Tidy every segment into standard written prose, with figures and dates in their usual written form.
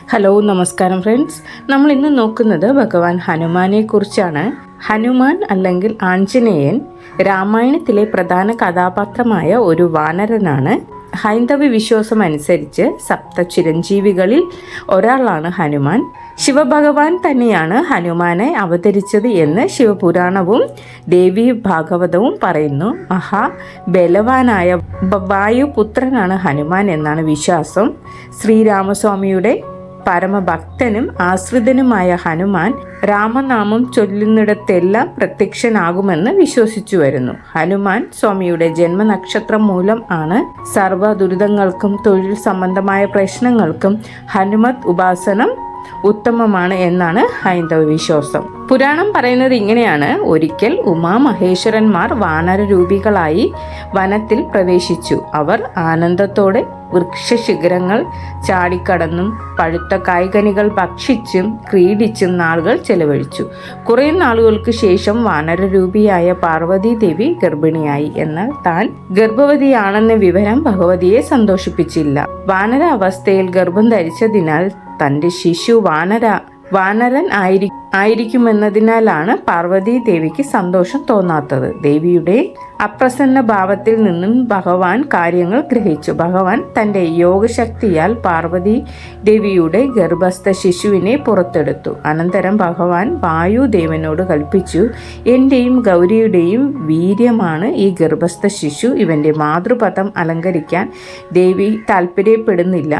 Hello, നമസ്കാരം friends. നമ്മൾ ഇന്ന് നോക്കുന്നത് ഭഗവാൻ ഹനുമാനെ കുറിച്ചാണ്. ഹനുമാൻ അല്ലെങ്കിൽ ആഞ്ജനേയൻ രാമായണത്തിലെ പ്രധാന കഥാപാത്രമായ ഒരു വാനരനാണ്. ഹൈന്ദവ വിശ്വാസം അനുസരിച്ച് സപ്ത ചിരഞ്ജീവികളിൽ ഒരാളാണ് ഹനുമാൻ. ശിവഭഗവാൻ തന്നെയാണ് ഹനുമാനെ അവതരിച്ചത് എന്ന് ശിവപുരാണവും ദേവി ഭാഗവതവും പറയുന്നു. ബലവാനായ വായുപുത്രനാണ് ഹനുമാൻ എന്നാണ് വിശ്വാസം. ശ്രീരാമസ്വാമിയുടെ പരമഭക്തനും ആശ്രിതനുമായ ഹനുമാൻ രാമനാമം ചൊല്ലുന്നിടത്തെല്ലാം പ്രത്യക്ഷനാകുമെന്ന് വിശ്വസിച്ചു വരുന്നു. ഹനുമാൻ സ്വാമിയുടെ ജന്മനക്ഷത്രം മൂലം ആണ് സർവ്വ ദുരിതങ്ങൾക്കും തൊഴിൽ സംബന്ധമായ പ്രശ്നങ്ങൾക്കും ഹനുമത് ഉപാസനം ഉത്തമമാണ് എന്നാണ് ഹൈന്ദവ വിശ്വാസം. പുരാണം പറയുന്നത് ഇങ്ങനെയാണ്: ഒരിക്കൽ ഉമാമഹേശ്വരന്മാർ വാനരരൂപികളായി വനത്തിൽ പ്രവേശിച്ചു. അവർ ആനന്ദത്തോടെ വൃക്ഷശിഖരങ്ങൾ ചാടിക്കടന്നും പഴുത്ത കായ്കനികൾ ഭക്ഷിച്ചും ക്രീഡിച്ചും നാളുകൾ ചെലവഴിച്ചു. കുറെ നാളുകൾക്ക് ശേഷം വാനരരൂപിയായ പാർവതി ദേവി ഗർഭിണിയായി. എന്നാൽ താൻ ഗർഭവതിയാണെന്ന വിവരം ഭഗവതിയെ സന്തോഷിപ്പിച്ചില്ല. വാനര അവസ്ഥയിൽ ഗർഭം ധരിച്ചതിനാൽ തന്റെ ശിശു വാനരൻ ആയിരിക്കുമെന്നതിനാലാണ് പാർവതി ദേവിക്ക് സന്തോഷം തോന്നാത്തത്. ദേവിയുടെ അപ്രസന്ന ഭാവത്തിൽ നിന്നും ഭഗവാൻ കാര്യങ്ങൾ ഗ്രഹിച്ചു. ഭഗവാൻ തന്റെ യോഗശക്തിയാൽ പാർവതി ദേവിയുടെ ഗർഭസ്ഥ ശിശുവിനെ പുറത്തെടുത്തു. അനന്തരം ഭഗവാൻ വായുദേവനോട് കൽപ്പിച്ചു: എന്റെയും ഗൗരിയുടെയും വീര്യമാണ് ഈ ഗർഭസ്ഥ ശിശു. ഇവന്റെ മാതൃപദം അലങ്കരിക്കാൻ ദേവി താല്പര്യപ്പെടുന്നില്ല.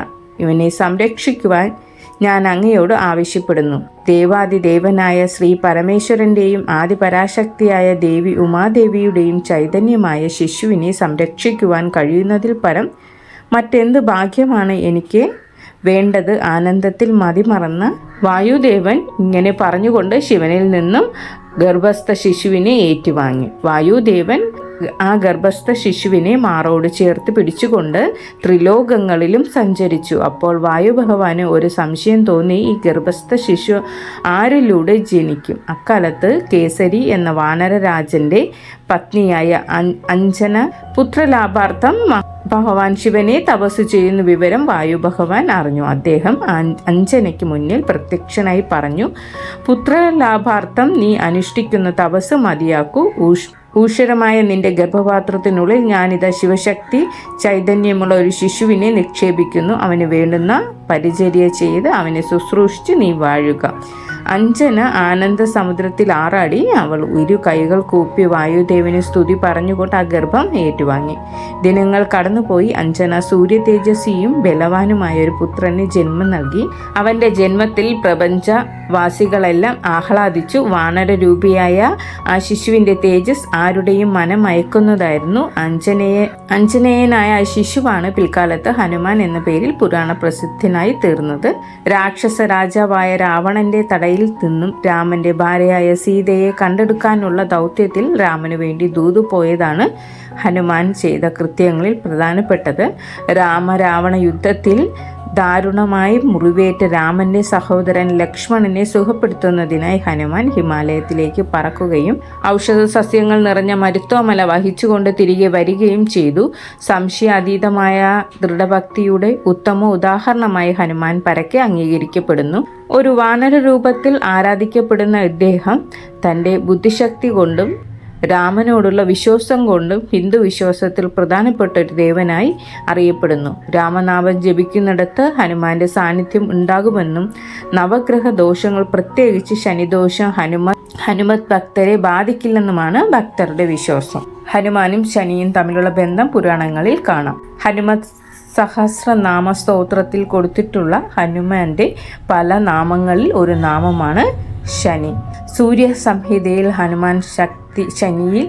ഇവനെ സംരക്ഷിക്കുവാൻ ഞാൻ അങ്ങയോട് ആവശ്യപ്പെടുന്നു. ദേവാദിദേവനായ ശ്രീ പരമേശ്വരൻ്റെയും ആദിപരാശക്തിയായ ദേവി ഉമാദേവിയുടെയും ചൈതന്യമായ ശിശുവിനെ സംരക്ഷിക്കുവാൻ കഴിയുന്നതിൽ പരം മറ്റെന്ത് ഭാഗ്യമാണ് എനിക്ക് വേണ്ടത്? ആനന്ദത്തിൽ മതിമറന്ന വായുദേവൻ ഇങ്ങനെ പറഞ്ഞുകൊണ്ട് ശിവനിൽ നിന്നും ഗർഭസ്ഥ ശിശുവിനെ ഏറ്റുവാങ്ങി. വായുദേവൻ ആ ഗർഭസ്ഥ ശിശുവിനെ മാറോട് ചേർത്ത് പിടിച്ചുകൊണ്ട് ത്രിലോകങ്ങളിലും സഞ്ചരിച്ചു. അപ്പോൾ വായുഭഗവാന് ഒരു സംശയം തോന്നി: ഈ ഗർഭസ്ഥ ശിശു ആരിലൂടെ ജനിക്കും? അക്കാലത്ത് കേസരി എന്ന വാനരരാജന്റെ പത്നിയായ അഞ്ജന പുത്രലാഭാർത്ഥം ഭഗവാൻ ശിവനെ തപസ് ചെയ്യുന്ന വിവരം വായുഭഗവാൻ അറിഞ്ഞു. അദ്ദേഹം അഞ്ജനയ്ക്ക് മുന്നിൽ പ്രത്യക്ഷനായി പറഞ്ഞു: പുത്രലാഭാർത്ഥം നീ അനുഷ്ഠിക്കുന്ന തപസ് മതിയാക്കൂ. ഊഷരമായ നിന്റെ ഗർഭപാത്രത്തിനുള്ളിൽ ഞാനിതാ ശിവശക്തി ചൈതന്യമുള്ള ഒരു ശിശുവിനെ നിക്ഷേപിക്കുന്നു. അവന് വേണ്ടുന്ന പരിചര്യ ചെയ്ത് അവനെ ശുശ്രൂഷിച്ച് നീ വാഴുക. അഞ്ജന ആനന്ദ സമുദ്രത്തിൽ ആറാടി. അവൾ ഇരു കൈകൾ കൂപ്പി വായുദേവന് സ്തുതി പറഞ്ഞുകൊണ്ട് ആ ഗർഭം ഏറ്റുവാങ്ങി. ദിനങ്ങൾ കടന്നുപോയി. അഞ്ജന സൂര്യ തേജസ്വിയും ബലവാനുമായ ഒരു പുത്രന് ജന്മം നൽകി. അവന്റെ ജന്മത്തിൽ പ്രപഞ്ചവാസികളെല്ലാം ആഹ്ലാദിച്ചു. വാനരരൂപിയായ ആ ശിശുവിന്റെ തേജസ് ആരുടെയും മനം മയക്കുന്നതായിരുന്നു. അഞ്ജനേയനായ ആ ശിശുവാണ് പിൽക്കാലത്ത് ഹനുമാൻ എന്ന പേരിൽ പുരാണ പ്രസിദ്ധനായി തീർന്നത്. രാക്ഷസ രാജാവായ രാവണന്റെ തടയിൽ നിന്നും രാമന്റെ ഭാര്യയായ സീതയെ കണ്ടെടുക്കാനുള്ള ദൗത്യത്തിൽ രാമനു വേണ്ടി ദൂതു പോയതാണ് ഹനുമാൻ ചെയ്ത കൃത്യങ്ങളിൽ പ്രധാനപ്പെട്ടത്. രാവണ യുദ്ധത്തിൽ ദാരുണമായി മുറിവേറ്റ രാമന്റെ സഹോദരൻ ലക്ഷ്മണനെ സുഖപ്പെടുത്തുന്നതിനായി ഹനുമാൻ ഹിമാലയത്തിലേക്ക് പറക്കുകയും ഔഷധ സസ്യങ്ങൾ നിറഞ്ഞ മരുത്വമല വഹിച്ചുകൊണ്ട് തിരികെ വരികയും ചെയ്തു. സംശയാതീതമായ ദൃഢഭക്തിയുടെ ഉത്തമ ഉദാഹരണമായി ഹനുമാൻ പരക്കെ അംഗീകരിക്കപ്പെടുന്നു. ഒരു വാനര രൂപത്തിൽ ആരാധിക്കപ്പെടുന്ന ഇദ്ദേഹം തൻ്റെ ബുദ്ധിശക്തി കൊണ്ടും രാമനോടുള്ള വിശ്വാസം കൊണ്ടും ഹിന്ദു വിശ്വാസത്തിൽ പ്രധാനപ്പെട്ട ഒരു ദേവനായി അറിയപ്പെടുന്നു. രാമനാമം ജപിക്കുന്നിടത്ത് ഹനുമാന്റെ സാന്നിധ്യം ഉണ്ടാകുമെന്നും നവഗ്രഹ ദോഷങ്ങൾ പ്രത്യേകിച്ച് ശനിദോഷം ഹനുമത് ഭക്തരെ ബാധിക്കില്ലെന്നുമാണ് ഭക്തരുടെ വിശ്വാസം. ഹനുമാനും ശനിയും തമ്മിലുള്ള ബന്ധം പുരാണങ്ങളിൽ കാണാം. ഹനുമത് സഹസ്രനാമ സ്തോത്രത്തിൽ കൊടുത്തിട്ടുള്ള ഹനുമാന്റെ പല നാമങ്ങളിൽ ഒരു നാമമാണ് ശനി. സൂര്യ സംഹിതയിൽ ഹനുമാൻ ശനിയിൽ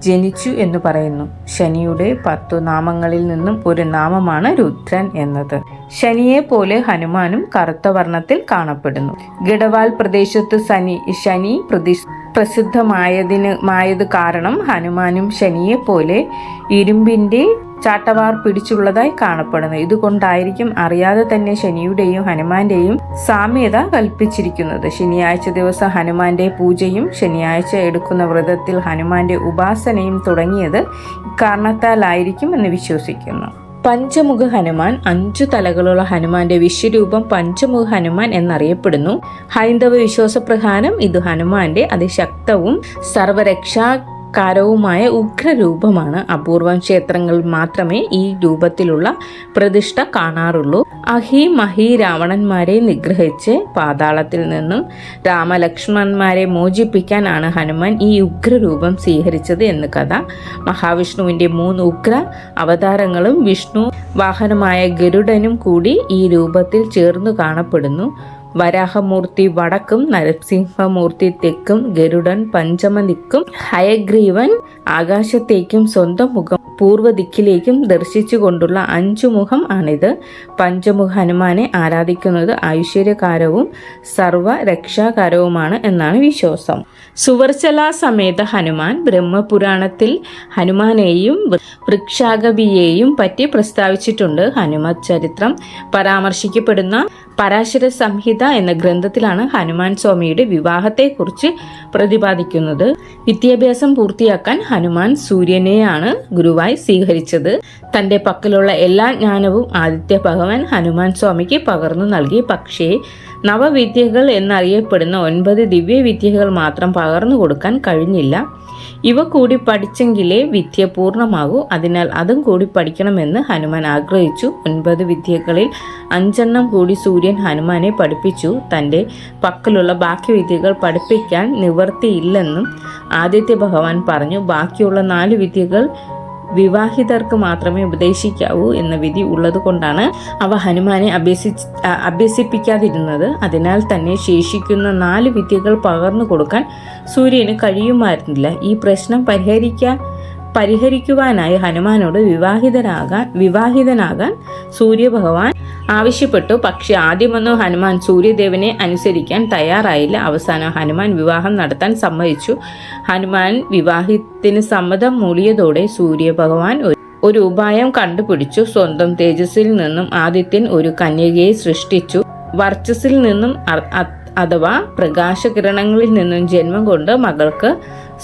ജനിച്ചു എന്ന് പറയുന്നു. ശനിയുടെ 10 നാമങ്ങളിൽ നിന്നും ഒരു നാമമാണ് രുദ്രൻ എന്നത്. ശനിയെ പോലെ ഹനുമാനും കറുത്ത വർണ്ണത്തിൽ കാണപ്പെടുന്നു. ഗഡവാൽ പ്രദേശത്ത് ശനി പ്രസിദ്ധമായത് കാരണം ഹനുമാനും ശനിയെ പോലെ ഇരുമ്പിന്റെ ചാട്ടവാർ പിടിച്ചുള്ളതായി കാണപ്പെടുന്നു. ഇതുകൊണ്ടായിരിക്കും അറിയാതെ തന്നെ ശനിയുടെയും ഹനുമാന്റെയും സാമ്യത കൽപ്പിച്ചിരിക്കുന്നത്. ശനിയാഴ്ച ദിവസം ഹനുമാന്റെ പൂജയും ശനിയാഴ്ച എടുക്കുന്ന വ്രതത്തിൽ ഹനുമാന്റെ ഉപാസനയും തുടങ്ങിയത് ഇക്കാരണത്താലായിരിക്കും എന്ന് വിശ്വസിക്കുന്നു. പഞ്ചമുഖ ഹനുമാൻ, 5 തലകളുള്ള ഹനുമാന്റെ വിശ്വരൂപം പഞ്ചമുഖ ഹനുമാൻ എന്നറിയപ്പെടുന്നു. ഹൈന്ദവ വിശ്വാസപ്രകാരം ഇത് ഹനുമാന്റെ അതിശക്തവും സർവരക്ഷാകാരവുമായ ഉഗ്രരൂപമാണ്. അപൂർവം ക്ഷേത്രങ്ങളിൽ മാത്രമേ ഈ രൂപത്തിലുള്ള പ്രതിഷ്ഠ കാണാറുള്ളൂ. അഹി മഹി രാവണന്മാരെ നിഗ്രഹിച്ച് പാതാളത്തിൽ നിന്നും രാമലക്ഷ്മണന്മാരെ മോചിപ്പിക്കാനാണ് ഹനുമാൻ ഈ ഉഗ്രരൂപം സ്വീകരിച്ചത് എന്ന് കഥ. മഹാവിഷ്ണുവിന്റെ 3 ഉഗ്ര അവതാരങ്ങളും വിഷ്ണു വാഹനമായ ഗരുഡനും കൂടി ഈ രൂപത്തിൽ ചേർന്നു കാണപ്പെടുന്നു. വരാഹമൂർത്തി വടക്കും, നരസിംഹമൂർത്തി തെക്കും, ഗരുഡൻ പഞ്ചമദിക്കും, ഹയഗ്രീവൻ ആകാശത്തേക്കും സ്വന്തം മുഖം പൂർവ്വദിക്കിലേക്കും ദർശിച്ചുകൊണ്ടുള്ള 5 മുഖം ആണിത്. പഞ്ചമുഖ ഹനുമാനെ ആരാധിക്കുന്നത് ഐശ്വര്യകാരവും സർവരക്ഷാകാരവുമാണ് എന്നാണ് വിശ്വാസം. സുവർച്ചല സമേത ഹനുമാൻ ബ്രഹ്മപുരാണത്തിൽ ഹനുമാനെയും വൃക്ഷാഗപിയെയും പറ്റി പ്രസ്താവിച്ചിട്ടുണ്ട്. ഹനുമത് ചരിത്രം പരാമർശിക്കപ്പെടുന്ന പരാശര സംഹിത എന്ന ഗ്രന്ഥത്തിലാണ് ഹനുമാൻ സ്വാമിയുടെ വിവാഹത്തെക്കുറിച്ച് പ്രതിപാദിക്കുന്നത്. വിദ്യാഭ്യാസം പൂർത്തിയാക്കാൻ ഹനുമാൻ സൂര്യനെയാണ് ഗുരുവായി സ്വീകരിച്ചത്. തന്റെ പക്കലുള്ള എല്ലാ ജ്ഞാനവും ആദിത്യ ഭഗവാൻ ഹനുമാൻ സ്വാമിക്ക് പകർന്നു നൽകി. പക്ഷേ നവവിദ്യകൾ എന്നറിയപ്പെടുന്ന 9 ദിവ്യവിദ്യകൾ മാത്രം പകർന്നു കൊടുക്കാൻ കഴിഞ്ഞില്ല. ഇവ കൂടി പഠിച്ചെങ്കിലേ വിദ്യ പൂർണ്ണമാകൂ. അതിനാൽ അതും കൂടി പഠിക്കണമെന്ന് ഹനുമാൻ ആഗ്രഹിച്ചു. 9 വിദ്യകളിൽ 5 കൂടി സൂര്യൻ ഹനുമാനെ പഠിപ്പിച്ചു. തൻ്റെ പക്കലുള്ള ബാക്കി വിദ്യകൾ പഠിപ്പിക്കാൻ നിവർത്തിയില്ലെന്നും ആദിത്യ ഭഗവാൻ പറഞ്ഞു. ബാക്കിയുള്ള 4 വിദ്യകൾ വിവാഹിതർക്ക് മാത്രമേ ഉപദേശിക്കാവൂ എന്ന വിധി ഉള്ളതുകൊണ്ടാണ് അവ ഹനുമാനെ അഭ്യസിപ്പിക്കാതിരുന്നത്. അതിനാൽ തന്നെ ശേഷിക്കുന്ന 4 വിദ്യകൾ പകർന്നു കൊടുക്കാൻ സൂര്യന് കഴിയുമായിരുന്നില്ല. ഈ പ്രശ്നം പരിഹരിക്കുവാനായി ഹനുമാനോട് വിവാഹിതനാകാൻ സൂര്യഭഗവാൻ ആവശ്യപ്പെട്ടു. പക്ഷെ ആദ്യമൊന്നും ഹനുമാൻ സൂര്യദേവനെ അനുസരിക്കാൻ തയ്യാറായില്ല. അവസാനം ഹനുമാൻ വിവാഹം നടത്താൻ സമ്മതിച്ചു. ഹനുമാൻ വിവാഹത്തിന് സമ്മതം മൂളിയതോടെ സൂര്യഭഗവാൻ ഒരു ഉപായം കണ്ടുപിടിച്ചു. സ്വന്തം തേജസ്സിൽ നിന്നും ആദിത്യൻ ഒരു കന്യകയെ സൃഷ്ടിച്ചു. വർച്ചസിൽ നിന്നും അഥവാ പ്രകാശകിരണങ്ങളിൽ നിന്നും ജന്മം കൊണ്ട് മകൾക്ക്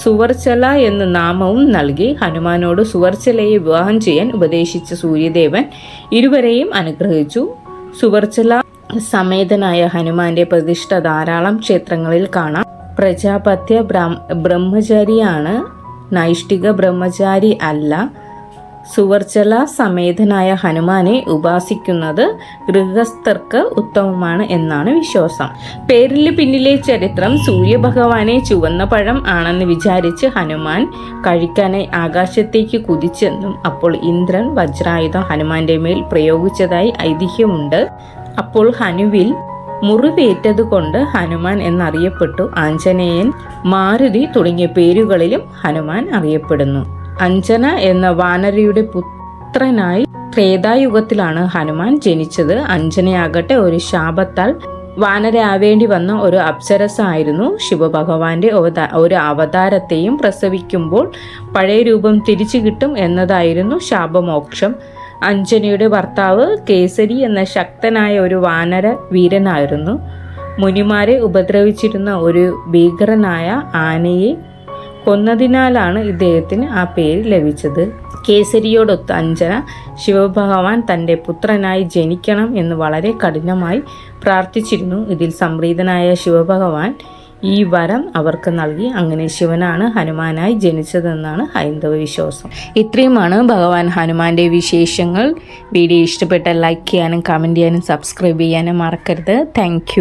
സുവർച്ചല എന്ന നാമവും നൽകി. ഹനുമാനോട് സുവർച്ചലയെ വിവാഹം ചെയ്യാൻ ഉപദേശിച്ച സൂര്യദേവൻ ഇരുവരെയും അനുഗ്രഹിച്ചു. സുവർച്ചല സമേതനായ ഹനുമാന്റെ പ്രതിഷ്ഠ ധാരാളം ക്ഷേത്രങ്ങളിൽ കാണാം. പ്രജാപത്യ ബ്രഹ്മചാരിയാണ്, നൈഷ്ഠിക ബ്രഹ്മചാരി അല്ല. സുവർച്ചല സമേതനായ ഹനുമാനെ ഉപാസിക്കുന്നത് ഗൃഹസ്ഥർക്ക് ഉത്തമമാണ് എന്നാണ് വിശ്വാസം. പേരിന് പിന്നിലെ ചരിത്രം സൂര്യഭഗവാനെ ചുവന്ന പഴം ആണെന്ന് വിചാരിച്ച് ഹനുമാൻ കഴിക്കാനായി ആകാശത്തേക്ക് കുതിച്ചെന്നും അപ്പോൾ ഇന്ദ്രൻ വജ്രായുധം ഹനുമാന്റെ മേൽ പ്രയോഗിച്ചതായി ഐതിഹ്യമുണ്ട്. അപ്പോൾ ഹനുവിൽ മുറിവേറ്റതുകൊണ്ട് ഹനുമാൻ എന്നറിയപ്പെട്ടു. ആഞ്ജനേയൻ, മാരുതി തുടങ്ങിയ പേരുകളിലും ഹനുമാൻ അറിയപ്പെടുന്നു. അഞ്ജന എന്ന വാനരയുടെ പുത്രനായി ത്രേതായുഗത്തിലാണ് ഹനുമാൻ ജനിച്ചത്. അഞ്ജനയാകട്ടെ ഒരു ശാപത്താൽ വാനരയാവേണ്ടി വന്ന ഒരു അപ്സരസായിരുന്നു. ശിവഭഗവാന്റെ ഒരു അവതാരത്തെയും പ്രസവിക്കുമ്പോൾ പഴയ രൂപം തിരിച്ചു കിട്ടും എന്നതായിരുന്നു ശാപമോക്ഷം. അഞ്ജനയുടെ ഭർത്താവ് കേസരി എന്ന ശക്തനായ ഒരു വാനര വീരനായിരുന്നു. മുനിമാരെ ഉപദ്രവിച്ചിരുന്ന ഒരു ഭീകരനായ ആനയെ കൊന്നതിനാലാണ് ഇദ്ദേഹത്തിന് ആ പേര് ലഭിച്ചത്. കേസരിയോടൊത്ത് അഞ്ജന ശിവഭഗവാൻ തൻ്റെ പുത്രനായി ജനിക്കണം എന്ന് വളരെ കഠിനമായി പ്രാർത്ഥിച്ചിരുന്നു. ഇതിൽ സംപ്രീതനായ ശിവഭഗവാൻ ഈ വരം അവർക്ക് നൽകി. അങ്ങനെ ശിവനാണ് ഹനുമാനായി ജനിച്ചതെന്നാണ് ഹൈന്ദവ വിശ്വാസം. ഇത്രയുമാണ് ഭഗവാൻ ഹനുമാന്റെ വിശേഷങ്ങൾ. വീഡിയോ ഇഷ്ടപ്പെട്ടാൽ ലൈക്ക് ചെയ്യാനും കമൻറ്റ് ചെയ്യാനും സബ്സ്ക്രൈബ് ചെയ്യാനും മറക്കരുത്. താങ്ക്